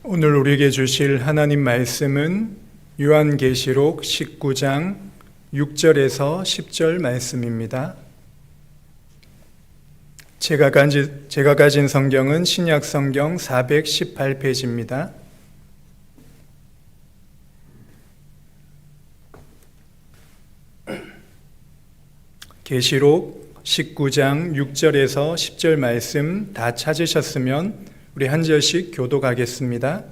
오늘 우리에게 주실 하나님 말씀은 요한계시록 19장 6절에서 10절 말씀입니다. 제가 가진 성경은 신약 성경 418페이지입니다. 계시록 19장 6절에서 10절 말씀 다 찾으셨으면 우리 한 절씩 교독하겠습니다.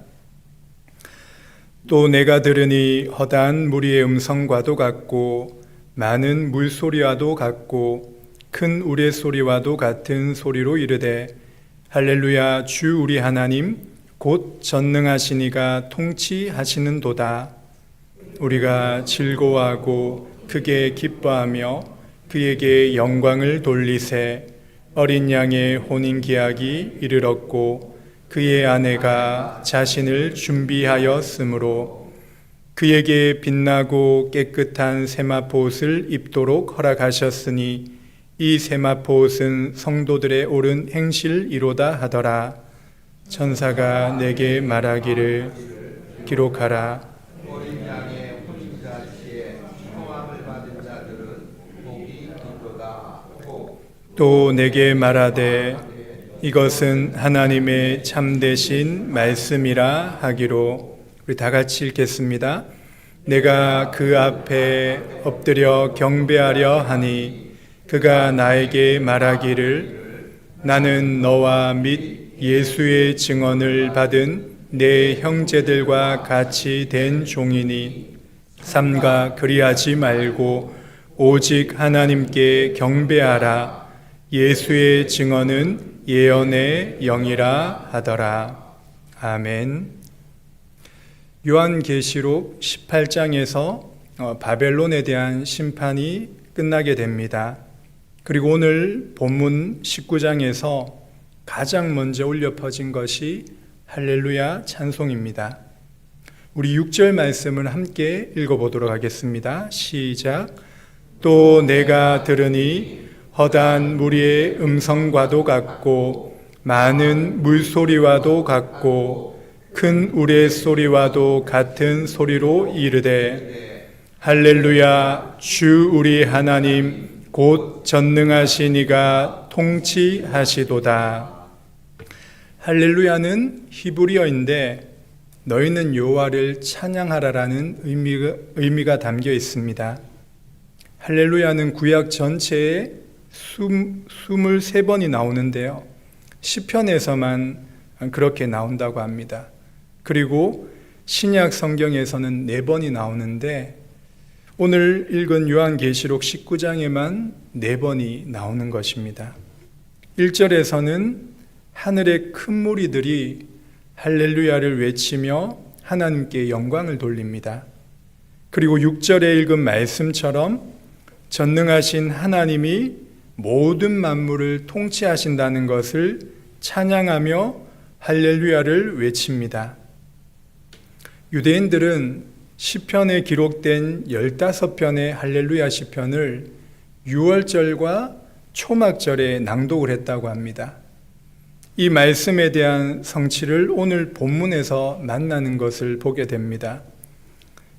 또 내가 들으니 허다한 무리의 음성과도 같고 많은 물소리와도 같고 큰 우레소리와도 같은 소리로 이르되 할렐루야 주 우리 하나님 곧 전능하시니가 통치하시는도다. 우리가 즐거워하고 크게 기뻐하며 그에게 영광을 돌리세. 어린 양의 혼인기약이 이르렀고 그의 아내가 자신을 준비하였으므로 그에게 빛나고 깨끗한 세마포옷을 입도록 허락하셨으니 이 세마포옷은 성도들의 옳은 행실이로다 하더라. 천사가 내게 말하기를 기록하라. 어린 양의 혼인잔치에 청함을 받은 자들은 복이 있도다. 또 내게 말하되 이것은 하나님의 참되신 말씀이라 하기로. 우리 다 같이 읽겠습니다. 내가 그 앞에 엎드려 경배하려 하니 그가 나에게 말하기를 나는 너와 및 예수의 증언을 받은 내 형제들과 같이 된 종이니 삼가 그리하지 말고 오직 하나님께 경배하라. 예수의 증언은 예언의 영이라 하더라. 아멘. 요한계시록 18장에서 바벨론에 대한 심판이 끝나게 됩니다. 그리고 오늘 본문 19장에서 가장 먼저 울려 퍼진 것이 할렐루야 찬송입니다. 우리 6절 말씀을 함께 읽어보도록 하겠습니다. 시작. 또 내가 들으니 허다한 무리의 음성과도 같고 많은 물소리와도 같고 큰 우레소리와도 같은 소리로 이르되 할렐루야 주 우리 하나님 곧 전능하시니가 통치하시도다. 할렐루야는 히브리어인데 너희는 여호와를 찬양하라라는 의미가 담겨 있습니다. 할렐루야는 구약 전체에 23번이 나오는데요. 시편에서만 그렇게 나온다고 합니다. 그리고 신약 성경에서는 4번이 나오는데 오늘 읽은 요한계시록 19장에만 4번이 나오는 것입니다. 1절에서는 하늘의 큰 무리들이 할렐루야를 외치며 하나님께 영광을 돌립니다. 그리고 6절에 읽은 말씀처럼 전능하신 하나님이 모든 만물을 통치하신다는 것을 찬양하며 할렐루야를 외칩니다. 유대인들은 시편에 기록된 15편의 할렐루야 시편을 유월절과 초막절에 낭독을 했다고 합니다. 이 말씀에 대한 성취를 오늘 본문에서 만나는 것을 보게 됩니다.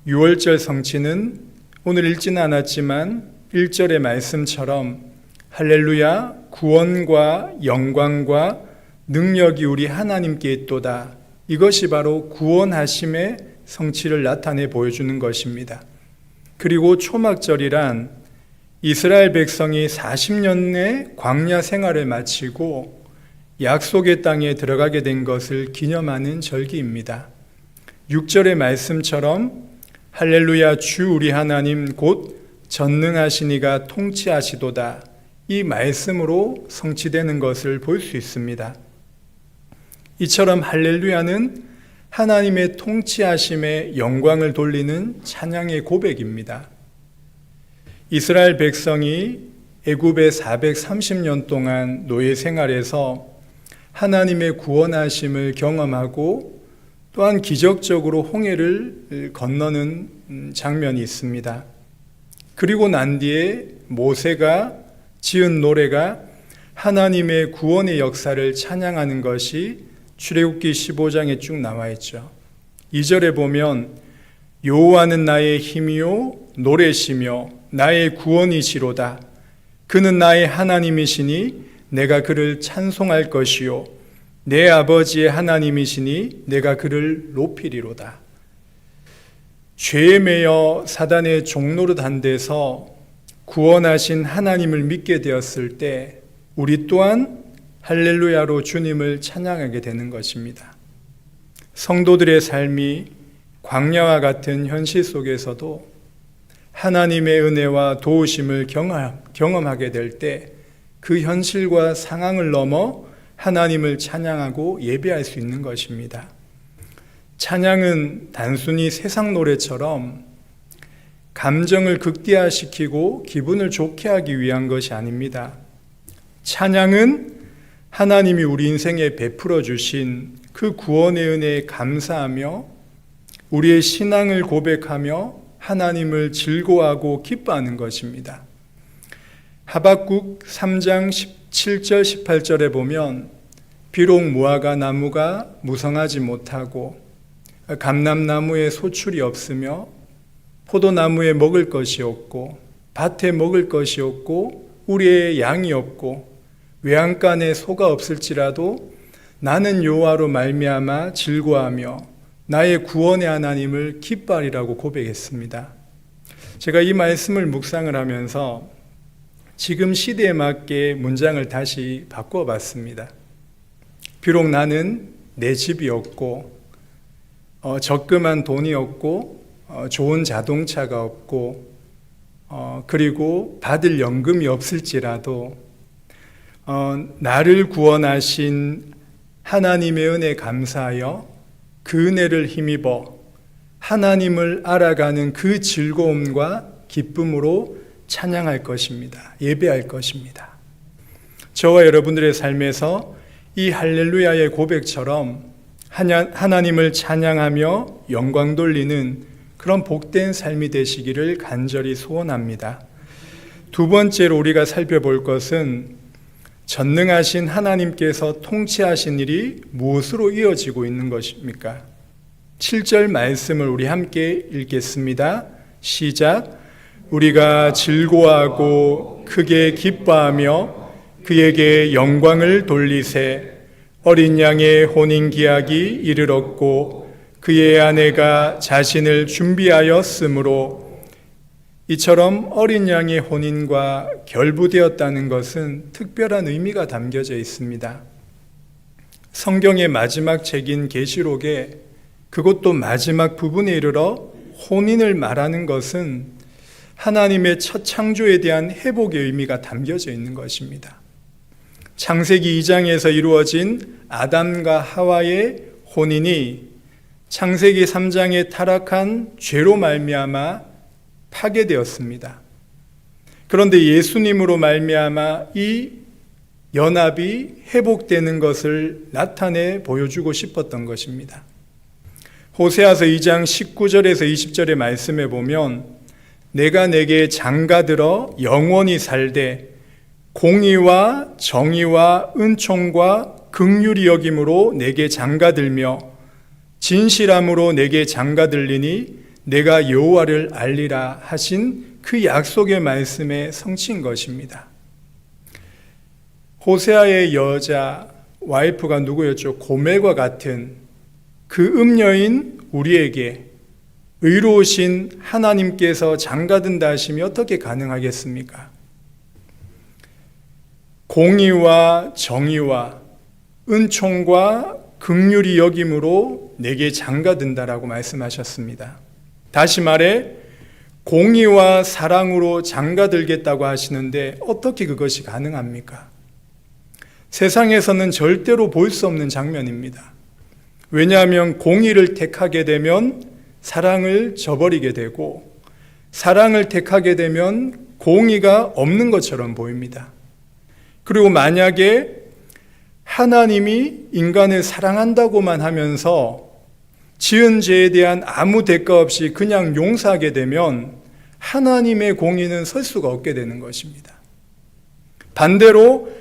유월절 성취는 오늘 읽지는 않았지만 1절의 말씀처럼 할렐루야 구원과 영광과 능력이 우리 하나님께 있도다. 이것이 바로 구원하심의 성취를 나타내 보여주는 것입니다. 그리고 초막절이란 이스라엘 백성이 40년의 광야 생활을 마치고 약속의 땅에 들어가게 된 것을 기념하는 절기입니다. 6절의 말씀처럼 할렐루야 주 우리 하나님 곧 전능하시니가 통치하시도다. 이 말씀으로 성취되는 것을 볼 수 있습니다. 이처럼 할렐루야는 하나님의 통치하심에 영광을 돌리는 찬양의 고백입니다. 이스라엘 백성이 애굽에 430년 동안 노예 생활에서 하나님의 구원하심을 경험하고 또한 기적적으로 홍해를 건너는 장면이 있습니다. 그리고 난 뒤에 모세가 지은 노래가 하나님의 구원의 역사를 찬양하는 것이 출애굽기 15장에 쭉 나와 있죠. 2절에 보면 여호와는 나의 힘이요 노래시며 나의 구원이시로다. 그는 나의 하나님이시니 내가 그를 찬송할 것이요 내 아버지의 하나님이시니 내가 그를 높이리로다. 죄에 매여 사단의 종노릇한 데서 구원하신 하나님을 믿게 되었을 때 우리 또한 할렐루야로 주님을 찬양하게 되는 것입니다. 성도들의 삶이 광야와 같은 현실 속에서도 하나님의 은혜와 도우심을 경험하게 될 때 그 현실과 상황을 넘어 하나님을 찬양하고 예배할 수 있는 것입니다. 찬양은 단순히 세상 노래처럼 감정을 극대화시키고 기분을 좋게 하기 위한 것이 아닙니다. 찬양은 하나님이 우리 인생에 베풀어 주신 그 구원의 은혜에 감사하며 우리의 신앙을 고백하며 하나님을 즐거워하고 기뻐하는 것입니다. 하박국 3장 17절 18절에 보면 비록 무화과 나무가 무성하지 못하고 감람나무에 소출이 없으며 포도나무에 먹을 것이 없고 밭에 먹을 것이 없고 우리의 양이 없고 외양간에 소가 없을지라도 나는 여호와로 말미암아 즐거워하며 나의 구원의 하나님을 기뻐하리라고 고백했습니다. 제가 이 말씀을 묵상을 하면서 지금 시대에 맞게 문장을 다시 바꿔 봤습니다. 비록 나는 내 집이 없고 적금한 돈이 없고 좋은 자동차가 없고 그리고 받을 연금이 없을지라도 나를 구원하신 하나님의 은혜에 감사하여 그 은혜를 힘입어 하나님을 알아가는 그 즐거움과 기쁨으로 찬양할 것입니다. 예배할 것입니다. 저와 여러분들의 삶에서 이 할렐루야의 고백처럼 하나님을 찬양하며 영광 돌리는 그런 복된 삶이 되시기를 간절히 소원합니다. 두 번째로 우리가 살펴볼 것은 전능하신 하나님께서 통치하신 일이 무엇으로 이어지고 있는 것입니까? 7절 말씀을 우리 함께 읽겠습니다. 시작. 우리가 즐거워하고 크게 기뻐하며 그에게 영광을 돌리세. 어린 양의 혼인기약이 이르렀고 그의 아내가 자신을 준비하였으므로. 이처럼 어린 양의 혼인과 결부되었다는 것은 특별한 의미가 담겨져 있습니다. 성경의 마지막 책인 계시록에 그것도 마지막 부분에 이르러 혼인을 말하는 것은 하나님의 첫 창조에 대한 회복의 의미가 담겨져 있는 것입니다. 창세기 2장에서 이루어진 아담과 하와의 혼인이 창세기 3장에 타락한 죄로 말미암아 파괴되었습니다. 그런데 예수님으로 말미암아 이 연합이 회복되는 것을 나타내 보여주고 싶었던 것입니다. 호세아서 2장 19절에서 20절의 말씀에 보면 내가 내게 장가들어 영원히 살되 공의와 정의와 은총과 긍휼히 여김으로 내게 장가들며 진실함으로 내게 장가들리니 내가 여호와를 알리라 하신 그 약속의 말씀에 성취인 것입니다. 호세아의 여자 와이프가 누구였죠? 고멜과 같은 그 음녀인 우리에게 의로우신 하나님께서 장가든다 하심이 어떻게 가능하겠습니까? 공의와 정의와 은총과 긍휼히 여김으로 내게 장가든다라고 말씀하셨습니다. 다시 말해 공의와 사랑으로 장가들겠다고 하시는데 어떻게 그것이 가능합니까? 세상에서는 절대로 볼 수 없는 장면입니다. 왜냐하면 공의를 택하게 되면 사랑을 저버리게 되고 사랑을 택하게 되면 공의가 없는 것처럼 보입니다. 그리고 만약에 하나님이 인간을 사랑한다고만 하면서 지은 죄에 대한 아무 대가 없이 그냥 용서하게 되면 하나님의 공의는 설 수가 없게 되는 것입니다. 반대로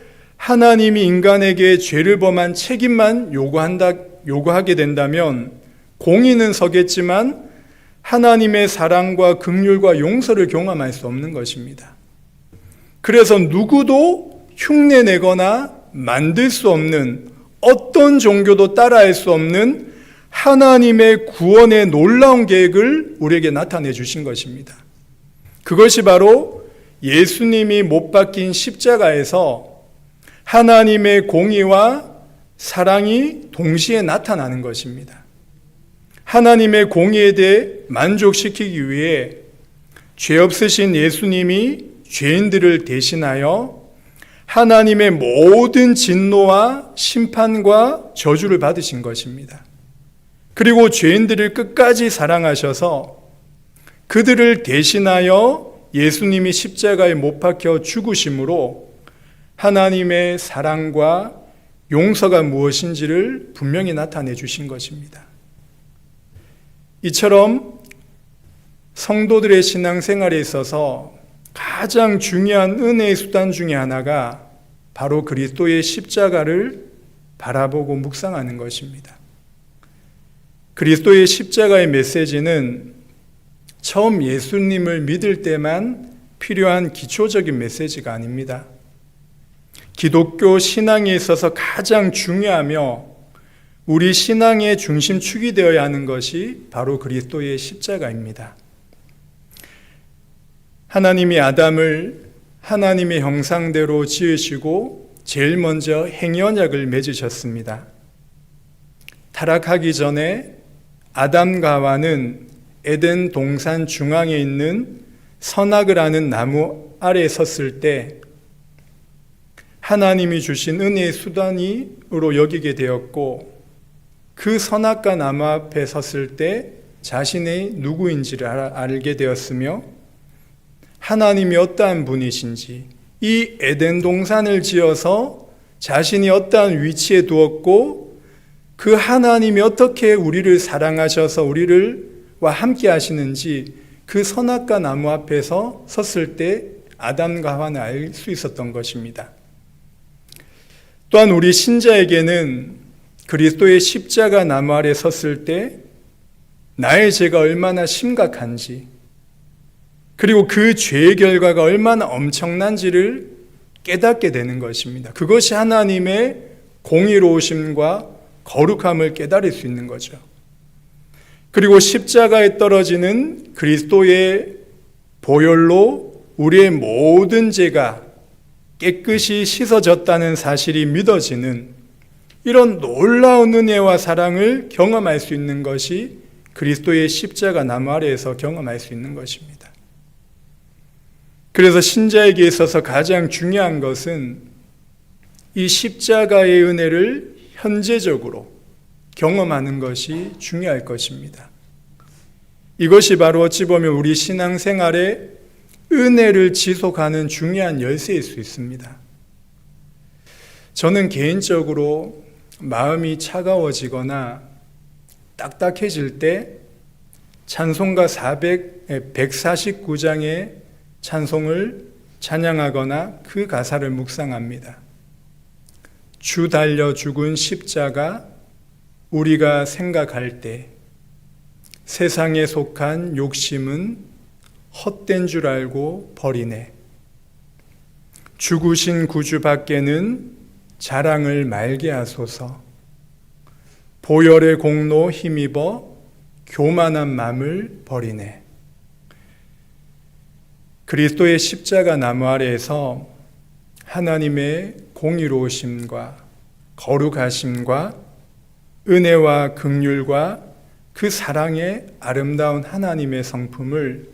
하나님이 인간에게 죄를 범한 책임만 요구하게 된다면 공의는 서겠지만 하나님의 사랑과 긍휼과 용서를 경험할 수 없는 것입니다. 그래서 누구도 흉내내거나 만들 수 없는, 어떤 종교도 따라할 수 없는 하나님의 구원의 놀라운 계획을 우리에게 나타내 주신 것입니다. 그것이 바로 예수님이 못 박힌 십자가에서 하나님의 공의와 사랑이 동시에 나타나는 것입니다. 하나님의 공의에 대해 만족시키기 위해 죄 없으신 예수님이 죄인들을 대신하여 하나님의 모든 진노와 심판과 저주를 받으신 것입니다. 그리고 죄인들을 끝까지 사랑하셔서 그들을 대신하여 예수님이 십자가에 못 박혀 죽으심으로 하나님의 사랑과 용서가 무엇인지를 분명히 나타내 주신 것입니다. 이처럼 성도들의 신앙생활에 있어서 가장 중요한 은혜의 수단 중에 하나가 바로 그리스도의 십자가를 바라보고 묵상하는 것입니다. 그리스도의 십자가의 메시지는 처음 예수님을 믿을 때만 필요한 기초적인 메시지가 아닙니다. 기독교 신앙에 있어서 가장 중요하며 우리 신앙의 중심축이 되어야 하는 것이 바로 그리스도의 십자가입니다. 하나님이 아담을 하나님의 형상대로 지으시고 제일 먼저 행연약을 맺으셨습니다. 타락하기 전에 아담과 하와는 에덴 동산 중앙에 있는 선악을 아는 나무 아래에 섰을 때 하나님이 주신 은혜의 수단으로 여기게 되었고, 그 선악과 나무 앞에 섰을 때 자신의 누구인지를 알게 되었으며 하나님이 어떠한 분이신지, 이 에덴 동산을 지어서 자신이 어떠한 위치에 두었고 그 하나님이 어떻게 우리를 사랑하셔서 우리와 함께 하시는지 그 선악과 나무 앞에서 섰을 때 아담과 하와는 알 수 있었던 것입니다. 또한 우리 신자에게는 그리스도의 십자가 나무 아래 섰을 때 나의 죄가 얼마나 심각한지, 그리고 그 죄의 결과가 얼마나 엄청난지를 깨닫게 되는 것입니다. 그것이 하나님의 공의로우심과 거룩함을 깨달을 수 있는 거죠. 그리고 십자가에 떨어지는 그리스도의 보혈로 우리의 모든 죄가 깨끗이 씻어졌다는 사실이 믿어지는 이런 놀라운 은혜와 사랑을 경험할 수 있는 것이 그리스도의 십자가 나무 아래에서 경험할 수 있는 것입니다. 그래서 신자에게 있어서 가장 중요한 것은 이 십자가의 은혜를 현재적으로 경험하는 것이 중요할 것입니다. 이것이 바로 어찌 보면 우리 신앙생활에 은혜를 지속하는 중요한 열쇠일 수 있습니다. 저는 개인적으로 마음이 차가워지거나 딱딱해질 때 찬송가 149장의 찬송을 찬양하거나 그 가사를 묵상합니다. 주 달려 죽은 십자가 우리가 생각할 때 세상에 속한 욕심은 헛된 줄 알고 버리네. 죽으신 구주 밖에는 자랑을 말게 하소서. 보혈의 공로 힘입어 교만한 마음을 버리네. 그리스도의 십자가 나무 아래에서 하나님의 공의로우심과 거룩하심과 은혜와 긍휼과 그 사랑의 아름다운 하나님의 성품을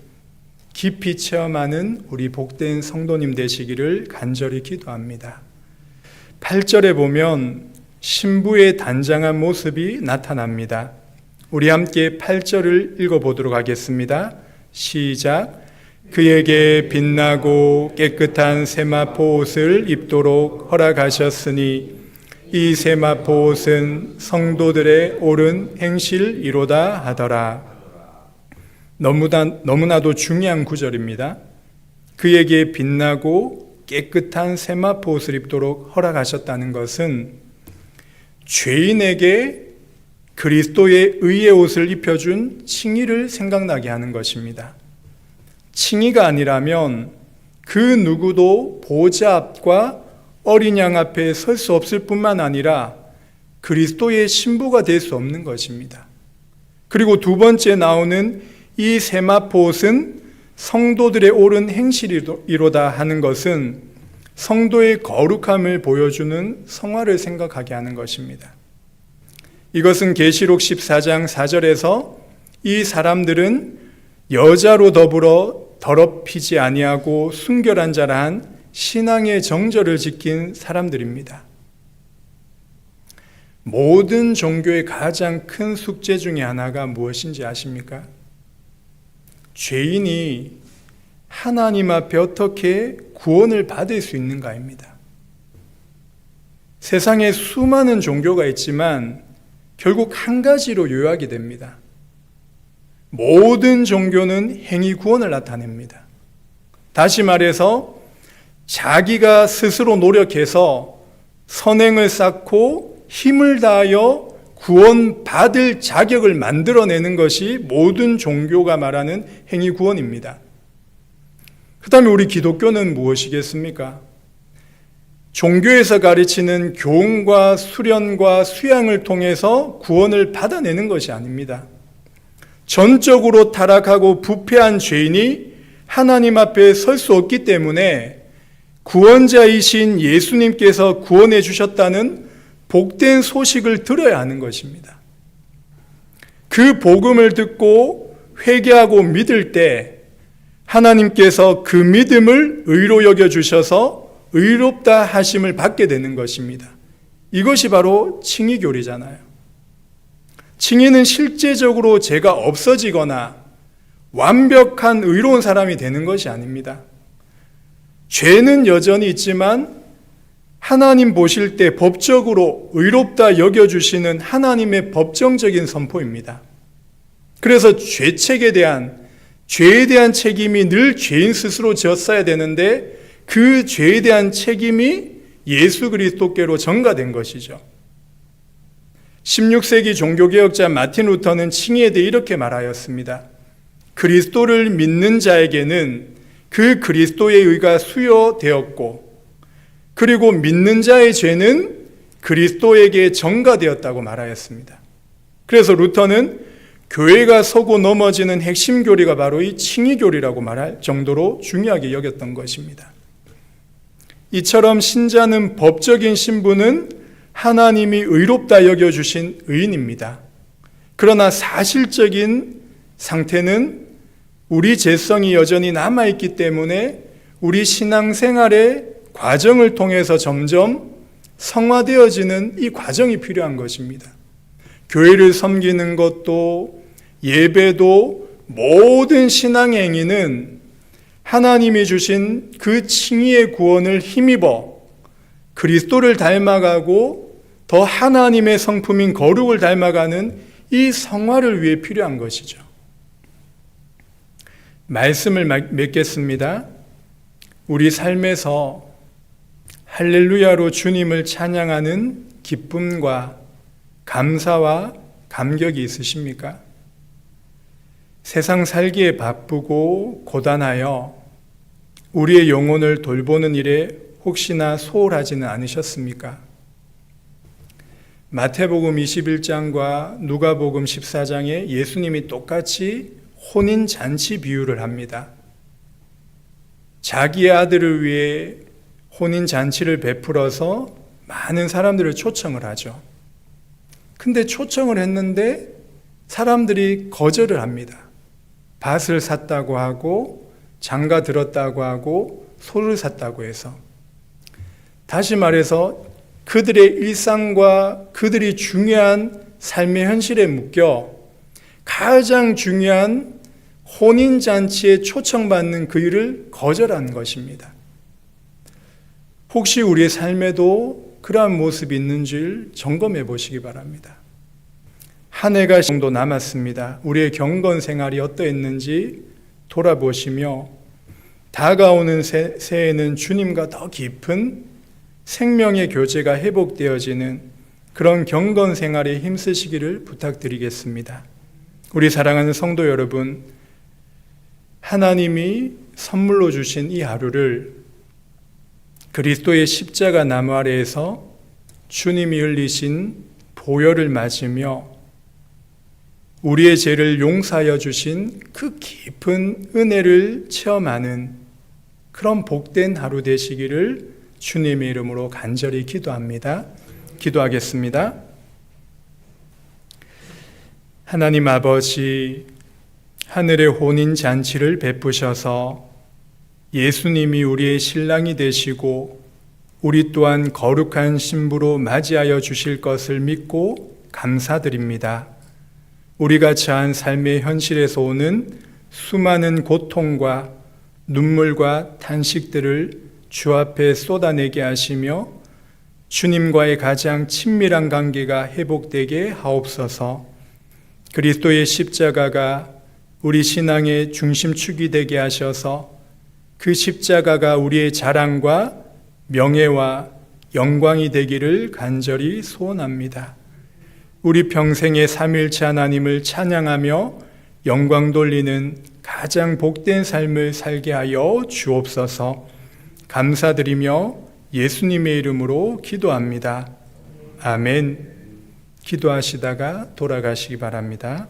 깊이 체험하는 우리 복된 성도님 되시기를 간절히 기도합니다. 8절에 보면 신부의 단장한 모습이 나타납니다. 우리 함께 8절을 읽어보도록 하겠습니다. 시작. 그에게 빛나고 깨끗한 세마포 옷을 입도록 허락하셨으니 이 세마포 옷은 성도들의 옳은 행실이로다 하더라. 너무나도 중요한 구절입니다. 그에게 빛나고 깨끗한 세마포 옷을 입도록 허락하셨다는 것은 죄인에게 그리스도의 의의 옷을 입혀준 칭의를 생각나게 하는 것입니다. 칭의가 아니라면 그 누구도 보좌 앞과 어린 양 앞에 설 수 없을 뿐만 아니라 그리스도의 신부가 될 수 없는 것입니다. 그리고 두 번째 나오는 이 세마포 옷은 성도들의 옳은 행실이로다 하는 것은 성도의 거룩함을 보여주는 성화를 생각하게 하는 것입니다. 이것은 계시록 14장 4절에서 이 사람들은 여자로 더불어 더럽히지 아니하고 순결한 자라 한 신앙의 정절을 지킨 사람들입니다. 모든 종교의 가장 큰 숙제 중에 하나가 무엇인지 아십니까? 죄인이 하나님 앞에 어떻게 구원을 받을 수 있는가입니다. 세상에 수많은 종교가 있지만 결국 한 가지로 요약이 됩니다. 모든 종교는 행위 구원을 나타냅니다. 다시 말해서 자기가 스스로 노력해서 선행을 쌓고 힘을 다하여 구원받을 자격을 만들어내는 것이 모든 종교가 말하는 행위 구원입니다. 그 다음에 우리 기독교는 무엇이겠습니까? 종교에서 가르치는 교훈과 수련과 수양을 통해서 구원을 받아내는 것이 아닙니다. 전적으로 타락하고 부패한 죄인이 하나님 앞에 설 수 없기 때문에 구원자이신 예수님께서 구원해 주셨다는 복된 소식을 들어야 하는 것입니다. 그 복음을 듣고 회개하고 믿을 때 하나님께서 그 믿음을 의로 여겨주셔서 의롭다 하심을 받게 되는 것입니다. 이것이 바로 칭의교리잖아요. 칭의는 실제적으로 죄가 없어지거나 완벽한 의로운 사람이 되는 것이 아닙니다. 죄는 여전히 있지만 하나님 보실 때 법적으로 의롭다 여겨주시는 하나님의 법정적인 선포입니다. 그래서 죄에 대한 책임이 늘 죄인 스스로 졌어야 되는데 그 죄에 대한 책임이 예수 그리스도께로 전가된 것이죠. 16세기 종교개혁자 마틴 루터는 칭의에 대해 이렇게 말하였습니다. 그리스도를 믿는 자에게는 그 그리스도의 의가 수여되었고 그리고 믿는 자의 죄는 그리스도에게 전가되었다고 말하였습니다. 그래서 루터는 교회가 서고 넘어지는 핵심 교리가 바로 이 칭의교리라고 말할 정도로 중요하게 여겼던 것입니다. 이처럼 신자는 법적인 신분은 하나님이 의롭다 여겨주신 의인입니다. 그러나 사실적인 상태는 우리 죄성이 여전히 남아있기 때문에 우리 신앙생활의 과정을 통해서 점점 성화되어지는 이 과정이 필요한 것입니다. 교회를 섬기는 것도 예배도 모든 신앙의 행위는 하나님이 주신 그 칭의의 구원을 힘입어 그리스도를 닮아가고 더 하나님의 성품인 거룩을 닮아가는 이 성화를 위해 필요한 것이죠. 말씀을 맺겠습니다. 우리 삶에서 할렐루야로 주님을 찬양하는 기쁨과 감사와 감격이 있으십니까? 세상 살기에 바쁘고 고단하여 우리의 영혼을 돌보는 일에 혹시나 소홀하지는 않으셨습니까? 마태복음 21장과 누가복음 14장에 예수님이 똑같이 혼인잔치 비유를 합니다. 자기의 아들을 위해 혼인잔치를 베풀어서 많은 사람들을 초청을 하죠. 근데 초청을 했는데 사람들이 거절을 합니다. 밭을 샀다고 하고 장가 들었다고 하고 소를 샀다고 해서. 다시 말해서 그들의 일상과 그들이 중요한 삶의 현실에 묶여 가장 중요한 혼인잔치에 초청받는 그 일을 거절한 것입니다. 혹시 우리의 삶에도 그러한 모습이 있는지를 점검해 보시기 바랍니다. 한 해가 정도 남았습니다. 우리의 경건 생활이 어떠했는지 돌아보시며 다가오는 새해에는 주님과 더 깊은 생명의 교제가 회복되어지는 그런 경건 생활에 힘쓰시기를 부탁드리겠습니다. 우리 사랑하는 성도 여러분, 하나님이 선물로 주신 이 하루를 그리스도의 십자가 나무 아래에서 주님이 흘리신 보혈을 맞으며 우리의 죄를 용서하여 주신 그 깊은 은혜를 체험하는 그런 복된 하루 되시기를 주님의 이름으로 간절히 기도합니다. 기도하겠습니다. 하나님 아버지, 하늘의 혼인 잔치를 베푸셔서 예수님이 우리의 신랑이 되시고 우리 또한 거룩한 신부로 맞이하여 주실 것을 믿고 감사드립니다. 우리가 처한 삶의 현실에서 오는 수많은 고통과 눈물과 탄식들을 주 앞에 쏟아내게 하시며 주님과의 가장 친밀한 관계가 회복되게 하옵소서. 그리스도의 십자가가 우리 신앙의 중심축이 되게 하셔서 그 십자가가 우리의 자랑과 명예와 영광이 되기를 간절히 소원합니다. 우리 평생의 삼위일체 하나님을 찬양하며 영광 돌리는 가장 복된 삶을 살게 하여 주옵소서. 감사드리며 예수님의 이름으로 기도합니다. 아멘. 기도하시다가 돌아가시기 바랍니다.